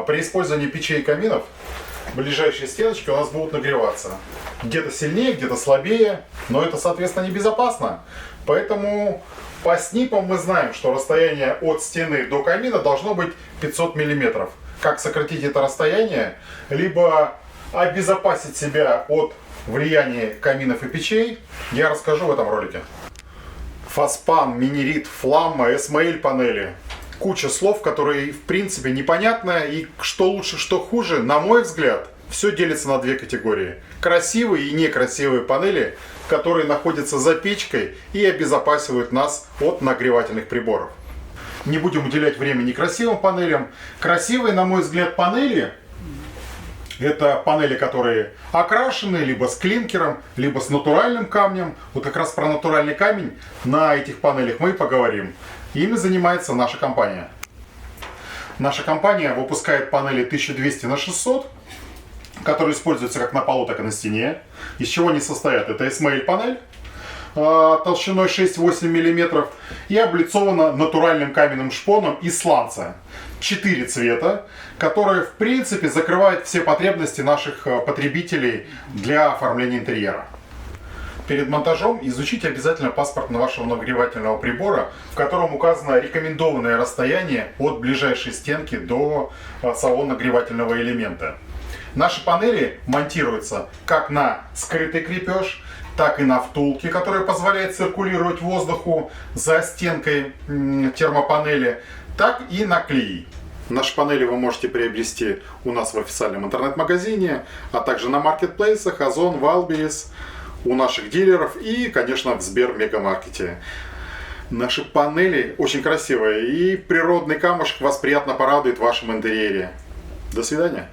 При использовании печей и каминов ближайшие стеночки у нас будут нагреваться. Где-то сильнее, где-то слабее, но это, соответственно, небезопасно. Поэтому по снипам мы знаем, что расстояние от стены до камина должно быть 500 мм. Как сократить это расстояние, либо обезопасить себя от влияния каминов и печей, я расскажу в этом ролике. Фаспан, Минерит, Фламма, Эсмаэль панели. Куча слов, которые в принципе непонятно, и что лучше, что хуже, на мой взгляд, все делится на две категории. Красивые и некрасивые панели, которые находятся за печкой и обезопасивают нас от нагревательных приборов. Не будем уделять время некрасивым панелям. Красивые, на мой взгляд, панели — это панели, которые окрашены либо с клинкером, либо с натуральным камнем. Вот как раз про натуральный камень на этих панелях мы и поговорим. Ими занимается наша компания. Наша компания выпускает панели 1200 на 600, которые используются как на полу, так и на стене. Из чего они состоят? Это Эсмаэль панель толщиной 6-8 мм и облицована натуральным каменным шпоном из сланца. 4 цвета, которые в принципе закрывают все потребности наших потребителей для оформления интерьера. Перед монтажом изучите обязательно паспорт на вашего нагревательного прибора, в котором указано рекомендованное расстояние от ближайшей стенки до самого нагревательного элемента. Наши панели монтируются как на скрытый крепеж, так и на втулке, которая позволяет циркулировать воздуху за стенкой термопанели, так и на клей. Наши панели вы можете приобрести у нас в официальном интернет-магазине, а также на маркетплейсах Озон, Вайлдберрис, у наших дилеров и, конечно, в Сбермегамаркете. Наши панели очень красивые, и природный камушек вас приятно порадует в вашем интерьере. До свидания.